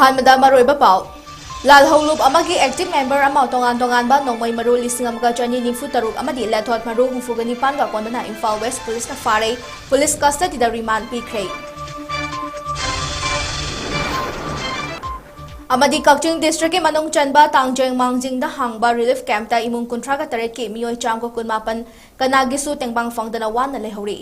ꯑꯍꯥꯟꯕꯗ ꯃꯔꯨꯑꯣꯏꯕ ꯄꯥꯎ ꯂꯥꯜꯍꯧꯂꯨꯞ ꯑꯃꯒꯤ ꯑꯦꯛꯇꯤꯚ ꯃꯦꯝꯕꯔ ꯑꯃ ꯇꯣꯉꯥꯟ-ꯇꯣꯉꯥꯟꯕ ꯅꯣꯡꯃꯩ ꯃꯔꯨ 1,293 ꯑꯃꯗꯤ ꯂꯦꯊꯣꯠ ꯃꯔꯨ 69ꯒ ꯀꯣꯟꯅꯅ ꯏꯝꯐꯥꯜ ꯋꯦꯁ ꯄꯨꯂꯤꯁꯅ ꯐꯥꯔꯦ ꯄꯨꯂꯤꯁ ꯀꯁꯇꯗꯤꯗ ꯔꯤꯃꯥꯟꯗ ꯄꯤꯈ꯭ꯔꯦ ꯑꯃꯗꯤ ꯀꯛꯆꯤꯡ ꯗꯤꯁꯇ꯭ꯔꯤꯛꯀꯤ ꯃꯅꯨꯡ ꯆꯟꯕ ꯇꯥꯡꯖꯦꯡ-ꯃꯥꯡꯖꯤꯡꯗ ꯍꯥꯡꯕ ꯔꯤꯂꯤꯐ ꯀꯦꯝꯞꯇ ꯏꯃꯨꯡ 38ꯀꯤ ꯃꯤꯑꯣꯏ 118 ꯀꯅꯥꯒꯤꯁꯨ ꯇꯦꯡꯕꯥꯡ ꯐꯪꯗꯅ ꯋꯥꯅ ꯂꯩꯍꯧꯔꯤ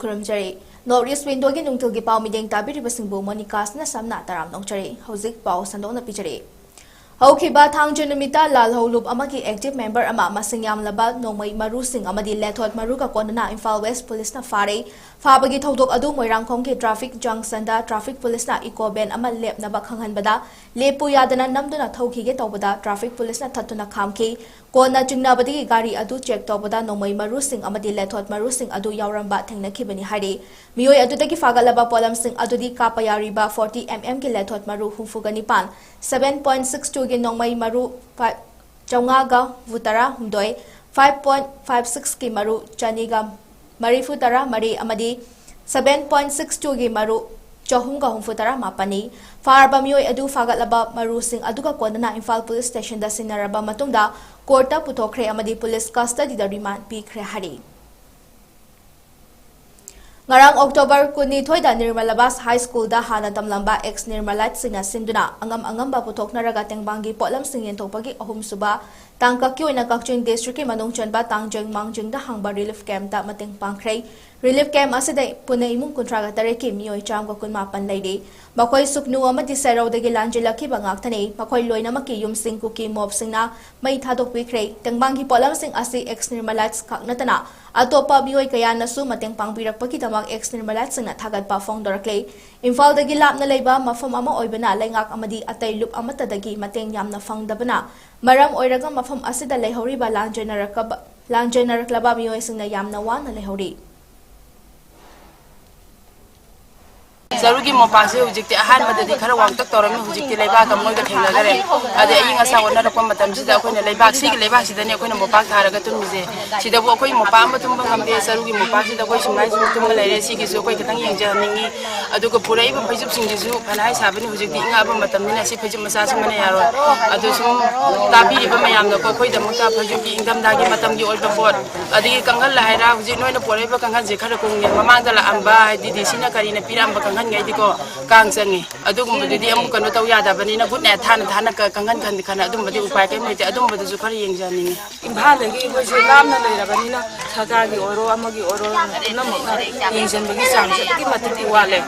ꯈꯨꯔꯨꯝꯖꯔꯤ ꯅꯣꯔꯠ ꯏꯁ ꯋꯤꯟꯗꯣꯒꯤ ꯅꯨꯡꯊꯤꯜꯒꯤ ꯄꯥꯎ ꯃꯤꯠꯌꯦꯡ ꯇꯥꯕꯤꯔꯤꯕꯁꯤꯡꯕꯨ ꯃꯣꯅꯤꯀꯥꯁꯅ ꯁꯝꯅ ꯇꯔꯥꯝ ꯅꯣꯡꯆꯔꯤ ꯍꯧꯖꯤꯛ ꯄꯥꯎ ꯁꯟꯗꯣꯛꯅ ꯄꯤꯖꯔꯤ ꯍꯧꯈꯤꯕ ꯊꯥꯡꯖ ꯅꯨꯃꯤꯠꯇ ꯂꯥꯜꯍꯧꯂꯨꯞ ꯑꯃꯒꯤ ꯑꯦꯛꯇꯤꯚ ꯃꯦꯝꯕꯔ ꯑꯃ ꯃꯁꯤꯡ ꯌꯥꯝꯂꯕ ꯅꯣꯡꯃꯩ ꯃꯔꯨꯁꯤꯡ ꯑꯃꯗꯤ ꯂꯦꯊꯣꯠ ꯃꯔꯨꯒ ꯀꯣꯟꯅꯅ ꯏꯝꯐꯥꯜ ꯋꯦꯁ ꯄꯨꯂꯤꯁꯅ ꯐꯥꯔꯦ ꯐꯥꯕꯒꯤ ꯊꯧꯗꯣꯛ ꯑꯗꯨ ꯃꯣꯏꯔꯥꯡꯈꯣꯝꯒꯤ ꯇ꯭ꯔꯥꯐꯤꯛ ꯖꯪꯁꯟꯗ ꯇ꯭ꯔꯥꯐꯤꯛ ꯄꯨꯂꯤꯁꯅ ꯏꯀꯣ ꯚꯦꯟ ꯑꯃ ꯂꯦꯞꯅꯕ ꯈꯪꯍꯟꯕꯗ ꯂꯦꯞꯄꯨ ꯌꯥꯗꯅ ꯅꯝꯗꯨꯅ ꯊꯧꯈꯤꯒꯦ ꯇꯧꯕꯗ ꯇ꯭ꯔꯥꯐꯤꯛ ꯄꯨꯂꯤꯁꯅ ꯊꯠꯇꯨꯅ ꯈꯥꯝꯈꯤ ꯀꯣꯟꯅ ꯆꯤꯡꯅꯕꯗꯒꯤ ꯒꯥꯔꯤ ꯑꯗꯨ ꯆꯦꯛ ꯇꯧꯕꯗ ꯅꯣꯡꯃꯩ ꯃꯔꯨꯁꯤꯡ ꯑꯃꯗꯤ ꯂꯦꯊꯣꯠ ꯃꯔꯨꯁꯤꯡ ꯑꯗꯨ ꯌꯥꯎꯔꯝꯕ ꯊꯦꯡꯅꯈꯤꯕꯅꯤ ꯍꯥꯏꯔꯤ ꯃꯤꯑꯣꯏ ꯑꯗꯨꯗꯒꯤ ꯐꯥꯒꯠꯂꯕ ꯄꯣꯠꯂꯝꯁꯤꯡ ꯑꯗꯨꯗꯤ ꯀꯥꯞꯄ ꯌꯥꯔꯤꯕ 40 mmꯒꯤ ꯂꯦꯊꯣꯠ ꯃꯔꯨ 69 7.62ꯒꯤ ꯅꯣꯡꯃꯩ ꯃꯔꯨ 9,919 5.56ꯒꯤ ꯃꯔꯨ 2,434 ꯑꯃꯗꯤ 7.62ꯒꯤ ꯃꯔꯨ 468ꯅꯤ ꯐꯥꯔꯕ ꯃꯤꯑꯣꯏ ꯑꯗꯨ ꯐꯥꯒꯠꯂꯕ ꯃꯔꯨꯁꯤꯡ ꯑꯗꯨꯒ ꯀꯣꯟꯅꯅ ꯏꯝꯐꯥꯜ ꯄꯨꯂꯤꯁ ꯁ꯭ꯇꯦꯁꯟꯗ ꯁꯤꯟꯅꯔꯕ ꯃꯇꯨꯡꯗ ꯀꯣꯔꯠꯇ ꯄꯨꯊꯣꯛꯈ꯭ꯔꯦ ꯑꯃꯗꯤ ꯄꯨꯂꯤꯁ ꯀꯁꯇꯗꯤꯗ ꯔꯤꯃꯥꯟꯗ ꯄꯤꯈ꯭ꯔꯦ ꯍꯥꯏꯔꯤ Ngarang October 12 Nirmalabas High School da hana tamlamba ex Nirmalite sinduna angam-angamba puthoknaraga tengbangi potlamsing yentokpagi ahumsuba 𝐶𝐿𝐸 Kaching District ki manung chanba Tangjeng-Mangjing da hangba relief camp da mateng pangkhrei relief camp asida pune imung 38 ki mioi 118 leiri makhoi suknu amadi seraudagi lanjilakhiba ngakthani makhoi loinamaki yumsing kuki mobsingna mai thadokpikhrei tengbangi potlamsing asi ex Nirmalites khaknatana atopa mioi kayanasu mateng pangbirakpaki damak ex Nirmalites na thagatpa fongdoraklei Imphal dagi lapna leiba mafam ama oibana lengak amadi atay lup amatadagi mateng yamna fangdabana maram oiraga mafam asida leihoriba lanjenaraklaba miyoisingna yamna wana leihori ꯖꯔꯨꯒꯤ ꯃꯣꯄꯥꯛꯁꯦ ꯍꯧꯖꯤꯛꯇꯤ ꯑꯍꯥꯟꯕꯗꯗꯤ ꯈꯔ ꯋꯥꯡꯇꯛ ꯇꯧꯔꯝꯃꯤ ꯍꯧꯖꯤꯛꯇꯤ ꯂꯩꯕꯥꯛꯀ ꯃꯣꯏꯒ ꯊꯦꯡꯅꯈꯔꯦ ꯑꯗꯩ ꯑꯏꯪ ꯑꯁꯥ ꯑꯣꯟꯅꯔꯛꯄ ꯃꯇꯝꯁꯤꯗ ꯑꯩꯈꯣꯏꯅ ꯁꯤꯒꯤ ꯂꯩꯕꯥꯛꯁꯤꯗꯅꯦ ꯑꯩꯈꯣꯏꯅ ꯃꯣꯄꯥꯛ ꯊꯥꯔꯒ ꯇꯨꯝꯃꯤꯁꯦ ꯁꯤꯗꯕꯨ ꯑꯩꯈꯣꯏ ꯃꯣꯄꯥꯛ ꯑꯃ ꯇꯨꯝꯕ ꯉꯝꯗꯦ ꯖꯔꯨꯒꯤ ꯃꯣꯄꯥꯛꯁꯤꯗ ꯑꯩꯈꯣꯏ ꯁꯨꯃꯥꯏꯅ ꯇꯨꯝꯕ ꯂꯩꯔꯦ ꯁꯤꯒꯤꯁꯨ ꯑꯩꯈꯣꯏ ꯈꯤꯇꯪ ꯌꯦꯡꯖꯍꯟꯅꯤꯡꯉꯤ ꯑꯗꯨꯒ ꯄꯨꯔꯛꯏꯕ ꯐꯩꯖꯨꯞꯁꯤꯡꯁꯤꯁꯨ ꯐꯅꯍꯥꯏ ꯁꯥꯕꯅꯤ ꯍꯧꯖꯤꯛꯇꯤ ꯏꯪꯉꯛꯑꯕ ꯃꯇꯝꯅꯤꯅ ꯁꯤ ꯐꯩꯖꯨꯞ ꯃꯆꯥꯁꯤꯃꯅ ꯌꯥꯔꯣꯏ ꯑꯗꯨ ꯁꯨꯝ ꯇꯥꯕꯤꯔꯤꯕ ꯃꯌꯥꯝꯅꯀꯣ ꯑꯩꯈꯣꯏꯗꯃꯛꯇ ꯐꯩꯖꯨꯞꯀꯤ ꯏꯪꯊꯝꯊꯥꯒꯤ ꯃꯇꯝꯒꯤ ꯑꯣꯏꯕ ꯄꯣꯠ ꯑꯗꯒꯤ ꯀꯥꯡꯈꯜ ꯍꯥꯏꯔ ꯍꯧꯖꯤꯛ ꯅꯣꯏꯅ ꯄꯨꯔꯛꯏꯕ ꯀꯥꯡꯈꯜꯁꯦ ꯈꯔ ꯀꯨꯡꯉꯦ ꯃꯃꯥꯡꯗ ꯂꯥꯛꯑꯝꯕ ꯍꯥꯏꯗꯤ ꯗꯤꯁꯤꯅ ꯀꯔꯤꯅ ꯄꯤꯔꯛꯑꯝꯕ ꯀꯥꯡꯈꯟꯈꯩꯗꯤꯀꯣ ꯀꯥꯡ ꯆꯪꯉꯤ ꯑꯗꯨꯒꯨꯝꯕꯗꯨꯗꯤ ꯑꯃꯨꯛ ꯀꯩꯅꯣ ꯇꯧ ꯌꯥꯗꯕꯅꯤꯅ ꯒꯨꯗ ꯅꯥꯏꯠ ꯊꯥꯅ ꯀꯥꯡꯈꯟ ꯈꯟ ꯑꯗꯨꯝꯕꯗꯤ ꯎꯄꯥꯏ ꯀꯩꯝ ꯂꯩꯇꯦ ꯑꯗꯨꯝꯕꯗꯨꯁꯨ ꯈꯔ ꯌꯦꯡꯖꯅꯤꯡꯉꯤ ꯏꯝꯐꯥꯜꯗꯒꯤ ꯑꯩꯈꯣꯏꯁꯦ ꯂꯥꯞꯅ ꯂꯩꯔꯕꯅꯤꯅ ꯁꯔꯀꯥꯔꯒꯤ ꯑꯣꯏꯔꯣ ꯑꯃꯒꯤ ꯑꯣꯏꯔꯣ ꯄꯨꯝꯅꯃꯛꯅ ꯌꯦꯡꯁꯤꯟꯕꯒꯤ ꯆꯥꯡꯁꯦ ꯑꯗꯨꯛꯀꯤ ꯃꯇꯤꯛ ꯋꯥꯠꯂꯦ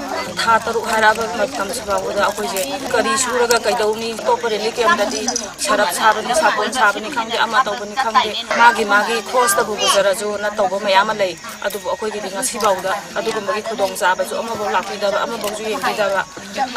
ꯊꯥ 6 ꯍꯥꯏꯔꯛꯑꯕ ꯃꯇꯝꯁꯤꯐꯥꯎꯕꯗ ꯑꯩꯈꯣꯏꯁꯦ ꯀꯔꯤ ꯁꯨꯔꯒ ꯀꯩꯗꯧꯅꯤ ꯑꯇꯣꯞꯄ ꯔꯦꯂꯤꯐ ꯀꯦꯝꯞꯇꯗꯤ ꯁꯔꯞ ꯁꯥꯕꯅꯤ ꯁꯥꯄꯣꯟ ꯁꯥꯕꯅꯤ ꯈꯪꯗꯦ ꯑꯃ ꯇꯧꯕꯅꯤ ꯈꯪꯗꯦ ꯃꯥꯒꯤ ꯈꯣꯁꯇꯕꯨ ꯄꯨꯖꯔꯁꯨꯅ ꯇꯧꯕ ꯃꯌꯥꯝ ꯑꯃ ꯂꯩ ꯑꯗꯨꯕꯨ ꯑꯩꯈꯣꯏꯒꯤꯗꯤ ꯉꯁꯤꯐꯥꯎꯗ ꯑꯗꯨꯒꯨꯝꯕꯒꯤ ꯈꯨꯗꯣꯡꯆꯥꯕꯁꯨ ꯑꯃꯐꯥꯎ ꯂꯥꯛꯄꯤꯗꯕ ꯑꯃꯐꯥꯎꯁꯨ ꯌꯦꯡꯕꯤꯗꯕ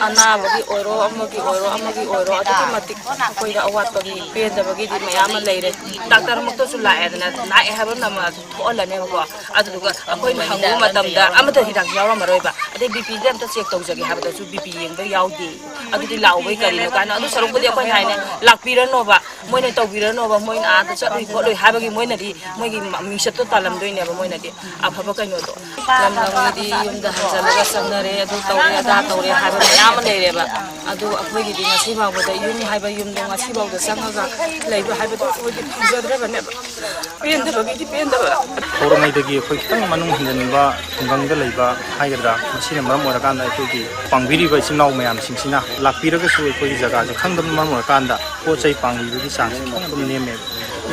ꯑꯅꯥꯕꯒꯤ ꯑꯣꯏꯔꯣ ꯑꯃꯒꯤ ꯑꯣꯏꯔꯣ ꯑꯗꯨꯛꯀꯤ ꯃꯇꯤꯛ ꯑꯩꯈꯣꯏꯗ ꯑꯋꯥꯠꯄꯒꯤ ꯄꯦꯟꯗꯕꯒꯤꯗꯤ ꯃꯌꯥꯝ ꯑꯃ ꯂꯩꯔꯦ ꯗꯥꯛꯇꯔꯃꯛꯇꯁꯨ ꯂꯥꯛꯑꯦ ꯍꯥꯏꯕ ꯑꯃ ꯊꯣꯛꯍꯜꯂꯅꯦꯕꯀꯣ ꯑꯗꯨꯗꯨꯒ ꯑꯩꯈꯣꯏꯅ ꯍꯪꯕ ꯃꯇꯝꯗ ꯑꯃꯠꯇ ꯍꯤꯗꯥꯛ ꯌꯥꯎꯔꯝꯃꯔꯣꯏꯕ ꯑꯗꯩ ꯕꯤꯄꯤꯗ ꯑꯝꯇ ꯆꯦꯛ ꯇꯧꯖꯒꯦ ꯍꯥꯏꯕꯗꯁꯨ ꯕꯤꯄꯤ ꯌꯦꯡꯕ ꯌꯥꯎꯗꯦ ꯑꯗꯨꯗꯤ ꯂꯥꯛꯎꯕꯩ ꯀꯔꯤꯅꯣ ꯀꯥꯏꯅ ꯑꯗꯨ ꯁꯔꯨꯛꯄꯨꯗꯤ ꯑꯩꯈꯣꯏꯅ ꯍꯥꯏꯅꯦ ꯂꯥꯛꯄꯤꯔꯅꯣꯕ ꯃꯣꯏꯅ ꯇꯧꯕꯤꯔꯅꯣꯕ ꯃꯣꯏꯅ ꯑꯥꯗ ꯆꯠꯂꯨꯏ ꯈꯣꯠꯂꯨꯏ ꯍꯥꯏꯕꯒꯤ ꯃꯣꯏꯅꯗꯤ ꯃꯣꯏꯒꯤ ꯃꯤꯡꯆꯠꯇꯣ ꯇꯥꯜꯂꯝꯗꯣꯏꯅꯦꯕ ꯃꯣꯏꯅꯗꯤ ꯑꯐꯕ ꯀꯩꯅꯣꯗꯣ ꯂꯝꯒꯤꯗꯤ ꯌꯨꯝꯗ ꯍꯟꯖꯜꯂꯒ ꯆꯪꯅꯔꯦ ꯑꯗꯨ ꯇꯧꯔꯦ ꯑꯗꯥ ꯇꯧꯔꯦ ꯍꯥꯏꯕ ꯃꯌꯥꯝ ꯑꯃ ꯂꯩꯔꯦꯕ ꯑꯗꯨ ꯑꯩꯈꯣꯏꯒꯤꯗꯤ ꯉꯁꯤ ꯐꯥꯎꯕꯗ ꯌꯨꯝ ꯍꯥꯏꯕ ꯌꯨꯝꯗꯣ ꯉꯁꯤ ꯐꯥꯎꯕꯗ ꯆꯪꯉꯒ ꯂꯩꯕ ꯍꯥꯏꯕꯗꯣ ꯑꯩꯈꯣꯏꯗꯤ ꯐꯪꯖꯗ꯭ꯔꯕꯅꯦꯕ ꯄꯦꯟꯗꯕꯒꯤꯗꯤ ꯄꯦꯟꯗꯕ ꯍꯧꯔꯉꯩꯗꯒꯤ ꯑꯩꯈꯣꯏ ꯈꯤꯇꯪ ꯃꯅꯨꯡ ꯍꯟꯖꯤꯟꯕ ꯈꯨꯡꯒꯪꯗ ꯂꯩꯕ ꯍꯥꯏꯒꯗ꯭ꯔꯥ ꯃꯁꯤꯅ ꯃꯔꯝ ꯑꯣꯏꯔꯀꯥꯟꯗ ꯑꯩꯈꯣꯏꯒꯤ ꯄꯥꯡꯕꯤꯔꯤꯕ ꯏꯆꯤꯟ ꯏꯅꯥꯎ ꯃꯌꯥꯝꯁꯤꯡꯁꯤꯅ ꯂꯥꯛꯄꯤꯔꯒꯁꯨ ꯑꯩꯈꯣꯏꯒꯤ ꯖꯒꯥꯁꯦ ꯈꯪꯗꯕꯅ ꯃꯔꯝ ꯑꯣꯏꯔꯀꯥꯟꯗ ꯄꯣꯠ ꯆꯩ ꯄꯥꯡꯕꯤꯕꯒꯤ ꯆꯥꯡꯁꯦ ꯈꯤꯇꯪ ꯑꯗꯨꯝ ꯅꯦꯝꯃꯦꯕ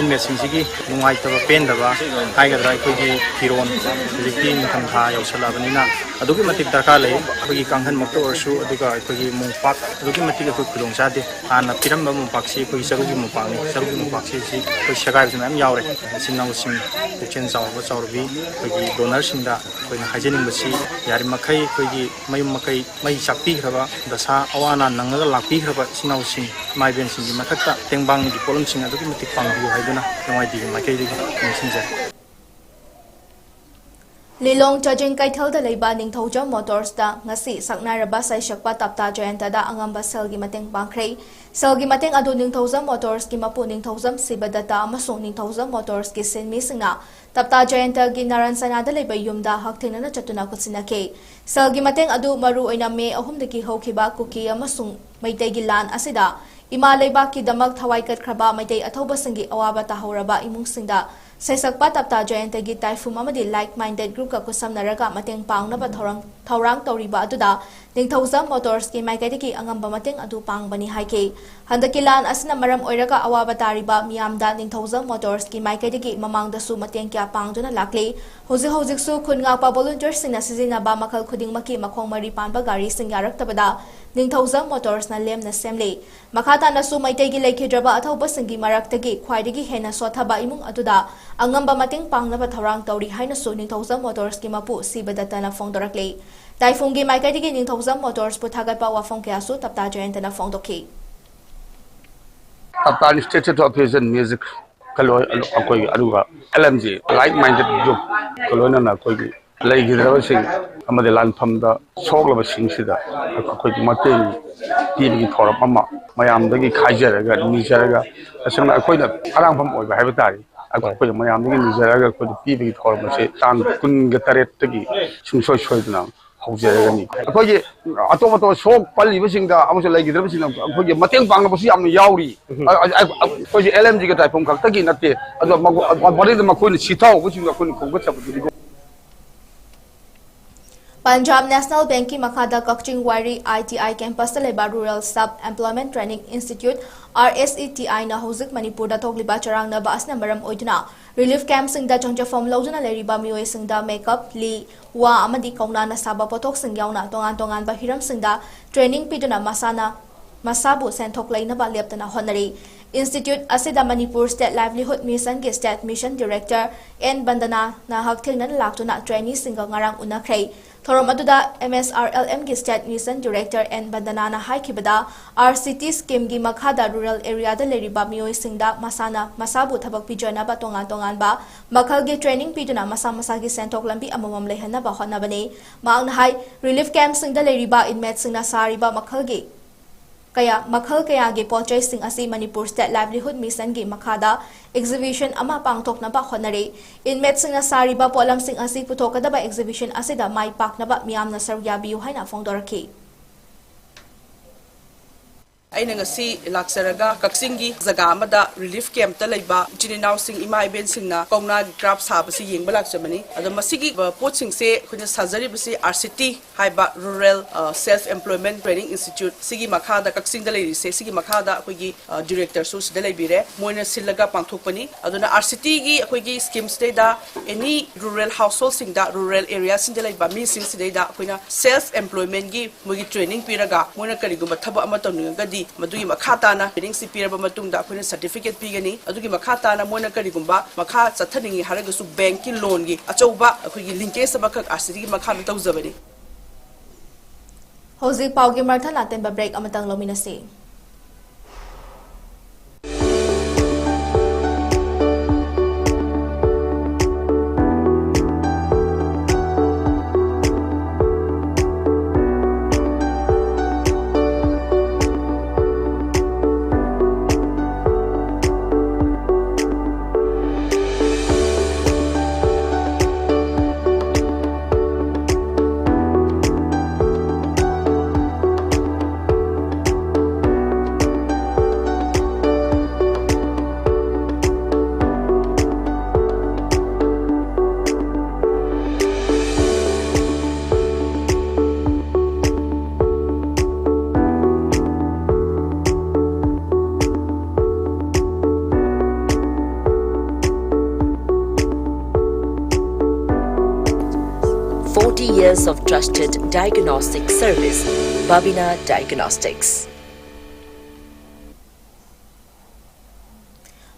ꯏꯟꯃꯦꯠꯁꯤꯡꯁꯤꯒꯤ ꯅꯨꯡꯉꯥꯏꯇꯕ ꯄꯦꯟꯗꯕ ꯍꯥꯏꯒꯗ꯭ꯔꯥ ꯑꯩꯈꯣꯏꯒꯤ ꯐꯤꯔꯣꯟ ꯍꯧꯖꯤꯛꯇꯤ ꯅꯤꯡꯊꯝꯊꯥ ꯌꯧꯁꯜꯂꯛꯑꯕꯅꯤꯅ ꯑꯗꯨꯛꯀꯤ ꯃꯇꯤꯛ ꯗꯔꯀꯥꯔ ꯂꯩ ꯑꯩꯈꯣꯏꯒꯤ ꯀꯥꯡꯈꯟꯃꯛꯇ ꯑꯣꯏꯔꯁꯨ ꯑꯗꯨꯒ ꯑꯩꯈꯣꯏꯒꯤ ꯃꯣꯝꯄꯥꯛ ꯑꯗꯨꯛꯀꯤ ꯃꯇꯤꯛ ꯑꯩꯈꯣꯏ ꯈꯨꯗꯣꯡꯆꯥꯗꯦ ꯍꯥꯟꯅ ꯄꯤꯔꯝꯕ ꯃꯣꯝꯄꯥꯛꯁꯤ ꯑꯩꯈꯣꯏꯒꯤ ꯆꯔꯨꯒꯤ ꯃꯣꯝꯄꯥꯛꯅꯤ ꯆꯔꯨꯒꯤ ꯃꯣꯝꯄꯥꯛꯁꯤ ꯑꯩꯈꯣꯏ ꯁꯦꯒꯥꯏꯕꯁꯨ ꯃꯌꯥꯝ ꯌꯥꯎꯔꯦ ꯏꯆꯤꯟ ꯏꯅꯥꯎꯁꯤꯡ ꯄꯨꯛꯆꯦꯜ ꯆꯥꯎꯕ ꯆꯥꯎꯔꯕꯤ ꯑꯩꯈꯣꯏꯒꯤ ꯗꯣꯅꯔꯁꯤꯡꯗ ꯑꯩꯈꯣꯏꯅ ꯍꯥꯏꯖꯅꯤꯡꯕꯁꯤ ꯌꯥꯔꯤꯃꯈꯩ ꯑꯩꯈꯣꯏꯒꯤ ꯃꯌꯨꯝ ꯃꯀꯩ ꯃꯩ ꯆꯥꯛꯄꯤꯈ꯭ꯔꯕ ꯗꯁꯥ ꯑꯋꯥ ꯑꯅꯥ ꯅꯪꯉꯒ ꯂꯥꯛꯄꯤꯈ꯭ꯔꯕ ꯏꯆꯤꯟ ꯏꯅꯥꯎꯁꯤꯡ ꯏꯃꯥ ꯏꯕꯦꯟꯁꯤꯡꯒꯤ ꯃꯊꯛꯇ ꯇꯦꯡꯕꯥꯡꯒꯤ ꯄꯣꯠꯂꯝꯁꯤꯡ ꯑꯗꯨꯛꯀꯤ ꯃꯇꯤꯛ ꯄꯥꯡꯕꯤꯌꯨ ꯍꯥꯏꯗꯨꯅ ꯅꯨꯡꯉꯥꯏꯇꯤꯒꯤ ꯃꯥꯏꯀꯩꯗꯒꯤ ꯅꯤꯡꯁꯤꯡꯖꯔꯤ Lilong 𝐂𝐄𝐲 leiba ꯅꯤꯡꯊꯧꯖꯝ ꯃꯣꯇꯣꯔꯁꯇ ngasi saknaraba saisakpa tapta jayantada angamba selgi mateng pangkhre selgi mateng adu ꯅꯤꯡꯊꯧꯖꯝ ꯃꯣꯇꯣꯔꯁꯀꯤ ꯃꯄꯨ ꯅꯤꯡꯊꯧꯖꯝ ꯁꯤꯕꯗꯠꯇ ꯑꯃꯁꯨꯡ ꯅꯤꯡꯊꯧꯖꯝ ꯃꯣꯇꯣꯔꯁꯀꯤ ꯁꯤꯟꯃꯤꯁꯤꯡꯅ ꯇꯞꯇꯥ ꯖꯌꯟꯇꯒꯤ ꯅꯥꯔꯟꯁꯅꯥꯗ ꯂꯩꯕ ꯌꯨꯝꯗ ꯍꯛꯊꯦꯡꯅꯅ ꯆꯠꯇꯨꯅ ꯈꯨꯠꯁꯤꯟꯅꯈꯤ selgi mateng adu maru oina ꯃꯦ 3ꯗꯒꯤ ꯍꯧꯈꯤꯕ ꯀꯨꯀꯤ ꯑꯃꯁꯨꯡ ꯃꯩꯇꯩꯒꯤ ꯂꯥꯟ ꯑꯁꯤꯗ ꯏꯃꯥ ꯂꯩꯕꯥꯛꯀꯤꯗꯃꯛ ꯊꯋꯥꯏ ꯀꯠꯈ꯭ꯔꯕ ꯃꯩꯇꯩ ꯑꯊꯧꯕꯁꯤꯡꯒꯤ ꯑꯋꯥꯕ ꯇꯥꯍꯧꯔꯕ ꯏꯃꯨꯡꯁꯤꯡꯗ ꯁꯩꯁꯛꯄ ꯇꯞꯇꯥ ꯖꯌꯟꯇꯒꯤ ꯇꯥꯏꯐꯨꯝ ꯑꯃꯗꯤ ꯂꯥꯏꯛ ꯃꯥꯏꯟꯗꯦꯗ ꯒ꯭ꯔꯨꯞꯀ ꯈꯨꯠꯁꯝꯅꯔꯒ ꯃꯇꯦꯡ ꯄꯥꯡꯅꯕ ꯊꯧꯔꯥꯡ ꯇꯧꯔꯤꯕ ꯑꯗꯨꯗ ꯅꯤꯡꯊꯧꯖꯝ ꯃꯣꯇꯣꯔꯁꯀꯤ ꯃꯥꯏꯀꯩꯗꯒꯤ ꯑꯉꯝꯕ ꯃꯇꯦꯡ ꯑꯗꯨ ꯄꯥꯡꯕꯅꯤ ꯍꯥꯏꯈꯤ ꯍꯟꯗꯛꯀꯤ ꯂꯥꯟ ꯑꯁꯤꯅ ꯃꯔꯝ ꯑꯣꯏꯔꯒ ꯑꯋꯥꯕ ꯇꯥꯔꯤꯕ ꯃꯤꯌꯥꯝꯗ ꯅꯤꯡꯊꯧꯖꯝ ꯃꯣꯇꯣꯔꯁꯀꯤ ꯃꯥꯏꯀꯩꯗꯒꯤ ꯃꯃꯥꯡꯗꯁꯨ ꯃꯇꯦꯡ ꯀꯌꯥ ꯄꯥꯡꯗꯨꯅ ꯂꯥꯛꯂꯤ ꯍꯧꯖꯤꯛꯁꯨ ꯈꯨꯟ ꯉꯥꯛꯄ ꯚꯣꯂꯨꯟꯇꯤꯌꯔꯁꯤꯡꯅ ꯁꯤꯖꯤꯟꯅꯕ ꯃꯈꯜ ꯈꯨꯗꯤꯡꯃꯛꯀꯤ ꯃꯈꯣꯡ ꯃꯔꯤ ꯄꯥꯟꯕ ꯒꯥꯔꯤꯁꯤꯡ ꯌꯥꯔꯛꯇꯕꯗ ꯅꯤꯡꯊꯧꯖꯝ ꯃꯣꯇꯣꯔꯁꯅ ꯂꯦꯝꯅ ꯁꯦꯝꯂꯤ ꯃꯈꯥ ꯇꯥꯅꯁꯨ ꯃꯩꯇꯩꯒꯤ ꯂꯩꯈꯤꯗ꯭ꯔꯕ ꯑꯊꯧꯕꯁꯤꯡꯒꯤ ꯃꯔꯛꯇꯒꯤ ꯈ꯭ꯋꯥꯏꯗꯒꯤ ꯍꯦꯟꯅ ꯁꯣꯠꯊꯕ ꯏꯃꯨꯡ ꯑꯗꯨꯗ ꯑꯉꯝꯕ ꯃꯇꯦꯡ ꯄꯥꯡꯅꯕ ꯊꯧꯔꯥꯡ ꯇꯧꯔꯤ ꯍꯥꯏꯅꯁꯨ ꯅꯤꯡꯊꯧꯖꯝ ꯃꯣꯇꯣꯔꯁꯀꯤ ꯃꯄꯨ ꯁꯤꯕꯗꯠꯇꯅ ꯐꯣꯡꯗꯣꯔꯛꯂꯤ ꯇꯥꯏꯐꯨꯝꯒꯤ ꯃꯥꯏꯀꯩꯗꯒꯤ ꯅꯤꯡꯊꯧꯖꯝ ꯃꯣꯇꯣꯔꯁꯄꯨ ꯊꯥꯒꯠꯄ ꯋꯥꯐꯝ ꯀꯌꯥꯁꯨ ꯇꯞꯇꯥ ꯖꯌꯟꯇꯅ ꯐꯣꯡꯗꯣꯛꯈꯤ Tapta Institute of Music Music akoy aruga LMG like minded group kolona na akoy leigidaba sing amade lanfam da soglaba sing sida akoy mateng tibigi thorap ama mayam dagi khaijaraga nijaraga asana akoy na arangfam oiba haiba tari akoy mayam dagi nijaraga akoy tibigi thorap se tan kun ga taret tagi sungsoi soidna haujaragani akoy ato sok palibasingda amusa leigidabasing akoy mateng pangnabasi yamna yauri akoy LMG ga taipom khaktagi natte ado bari da makoy sithaw busing akoy khongga chabdi Punjab National Bank की मखादा Kakching ITI campus लेबा Rural Sub Employment Training Institute RSETI na hojik Manipur da thogliba charangna ba asna maram oiduna relief camp sing da chongjafom loduna leriba mioi sing da makeup li wa amadi kauna na saba potok sing yauna tongan ba hiram sing da training piduna masabu senthok laina ba leptana honari Institute asida Manipur State Livelihood Mission ki State Mission Director N Bandana na hakthengna laktuna trainee singa ngarang unakhrei thorom aduda MSRLM ki State Mission Director N Bandana na haikibada RCT scheme gi makhada rural area da leriba mioi singda masabu thabak pijana ba tongan ba makhal gi training piduna masa gi senthok lambi amamam lehana ba honna bane maang hai relief camp singda leriba inmates singna sariba makhal kaya gi pochai sing asi Manipur State Livelihood Mission gi makhada exhibition ama pangthokna ba honare inmates sing sariba polam sing asi puthokada ba exhibition asida mai pakna ba miyamna saryabiu haina fongdorakhi aina ngasi laksaraga kaksingi jaga amada relief camp ta leiba chininaw sing 𝐖𝐈 sing na kauna craft sabasi yengba lakchamani ado masigi pot sing se khuna sajari basi RCT haiba rural self employment training institute sigi makhada kaksing da leiri se sigi makhada akoigi director su sida leibire moina sillaga pangthokpani aduna RCT gi akoigi scheme ste da any rural household sing da rural area sing da leiba mi sing sida da akoina self employment gi mogi training piraga moina kariguma thaba ama tawninga di madugi makhata na training si piraba matungda akoina certificate pigani adugi makhata na moina karigumba makha chathaningi haraga su bank ki loan gi achouba akoigi linkage sabaka RCT gi makha tawjabani Hozik paugi martha laten ba break amatang lominasi years of trusted diagnostic service, Babina Diagnostics.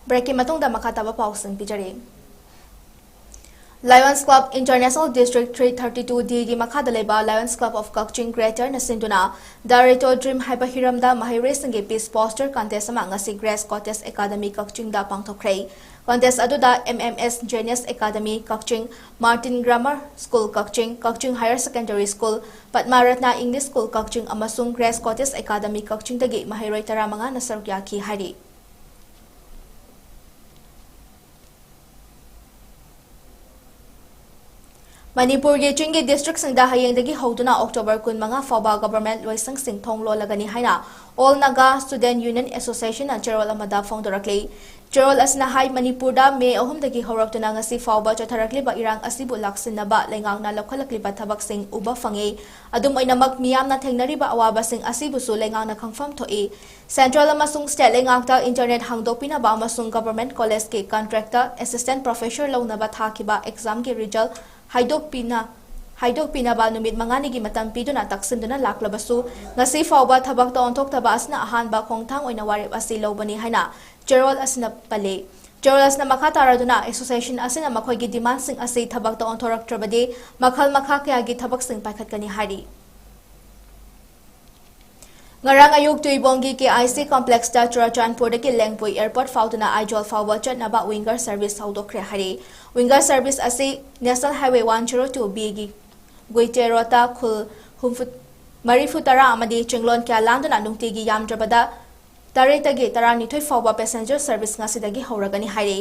Breaking matungda makataba pausin pijari. Lions Club International District 332D gi makhada leba Lions Club of 𝐶𝐢𝐲 Greater na sinduna Darito Dream haiba hiramda mahai racing gi peace poster contest ama ngasi Grace Contest Academy 𝐶𝐲 da pangthokhrei Contest aduda MMS Genius Academy Kakching, Martin Grammar School Kakching, Kakching Higher Secondary School, Padmaratna English School Kakching amasung Grace Cottage Academy Kakching dagi mahiroi taramanga na saruk yaki hari. Manipur ge chingge district singda hayeng dagi hoduna October 15 fawba government loisang sing thonglo lagani haina All Naga Student Union Association and Cherol amada fongdorakli. Cherol asna hai Manipur da May 3 dagi horaktuna ngasi fawba chotharakli ba irang asibu laksinaba lengang na lokhalakli ba thabak sing uba fangi adum oinamak miyam na thengnari ba awaba sing asibu su lengang na khangfam thoi Central amasung state lengakta internet hangdopina ba amasung government college ke contractor assistant professor launa ba thakiba exam ke result Haidok ba numit mangani gi matam piduna taksinduna laklabasu ngasi fawba thabak ta onthok taba asna ahan ba khongthang oina warip asi lobani haina Cherol asna pale Cherol asna makha taraduna association asina makhoi gi demand sing asi thabak ta onthorak trabadi makhal makha kya gi thabak sing paikhat kani hari Ngarang ayuk tuibongi 𝐂𝐲𝐈𝐶 complex ta Churachandpur daki Lengpui airport fauduna 𝐈𝐍𝐻 fawba chatnaba winger service haudokre hari winger service asi National Highway 102B gi Guiterota khul humfut marifutara amadi chinglon kya landuna nungtigi yamdrabada taretagi taranithoi fawba passenger service ngasidagi hauragani hari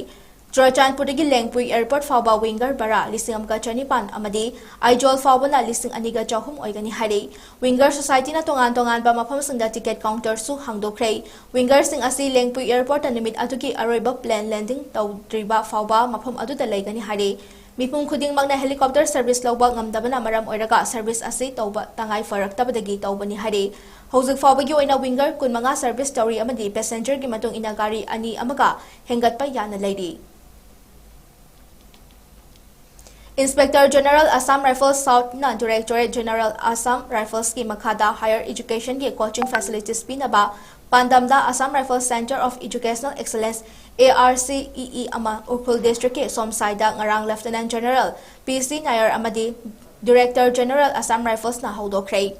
Churachandpur dagi Lengpui airport fawba winger bara 1,500 amadi 𝐈𝐍𝐻 fawba na 2,200 oigani hari winger society na tongan ba mafam singda ticket counter su hangdokre winger sing asi Lengpui airport nimit atuki aroiba plane landing tawdriba fawba mafam aduda laigani hari Mipung khuding magna helicopter service lawba ngamdabana maram oiraga service asi tawba tangai faraktabadagi tawbani hari Hojik fawbagi oina winger 15 service story amadi passenger gi matung ina gari ani amaga hengatpa yana lairi Inspector General Assam Rifles South na Directorate General Assam Rifles ki makhada higher education ki coaching facilities pinaba Pandamda Assam Rifles Center of Educational Excellence 𝐴𝐻𝐶𝐸𝐸 ama Urkhul District ki Somsaida ngarang Lieutenant General PC Nair amadi Director General Assam Rifles na haudokre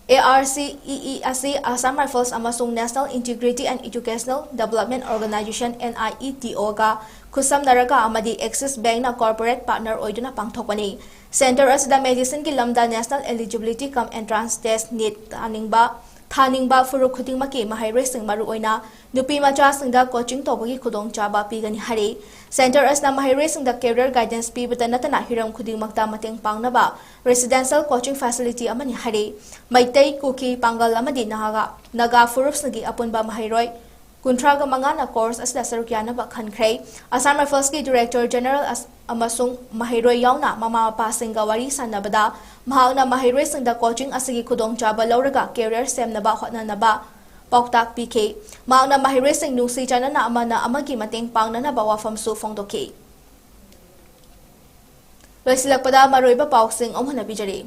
𝐴𝐻𝐶𝐸𝐸 asi Assam Rifles amasung National Integrity and Educational Development Organization NIETO ga khusam naraga amadi Axis Bank na corporate partner oiduna pangthokpani Center asida medicine ki lamda National Eligibility cum Entrance Test NEET thaningba furuk khudingmaki mahairoi sing maru oina nupi macha singda coaching tobagi khudong chaba pigani hari Center asna mahairoi singda career guidance pibata natana hiram khudingmakta mateng pangnaba residential coaching facility amani hari maitai kuki pangal amadi naga furup snagi apunba mahairoi Kuntraga mangana course asda sarukyana ba khankhrai Assam Rifles ki Director General amasung mahiroi yauna mama pa singa wari sanabada mahagna mahiroi singda coaching asigi khudong chaba lauraga career semnaba hotnanaba pauktak PK mahagna mahiroi sing nusi chanana amana amagi mateng pangnana ba wafam su phongdoki Loisilakpada maroiba pausing omhana bijari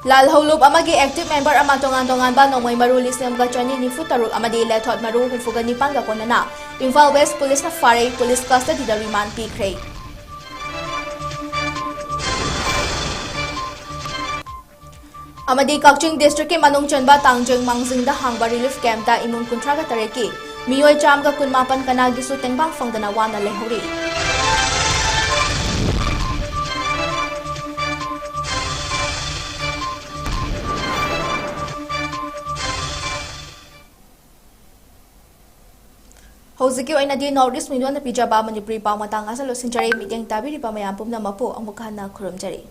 Lal Holub amagi active member ama tongan ba nongmai maru lisem ga chani ni futaruk amadi lethot maru hufuga ni panga konana Imphal West Police na Farai Police custody da remand pikre amadi Kakching district ke manung chanba tangjeng mangjing da hangba relief camp da imung kuntra ga tareki miyoi cham ga kunmapan kana gisu tengbang fangdana wana lehori Hojiki oina di Northeast Midwan na pijaba Manipuri pa matang asalo sinjari meeting tabi di pamayam pumna mapo ang mukha na kurumjari.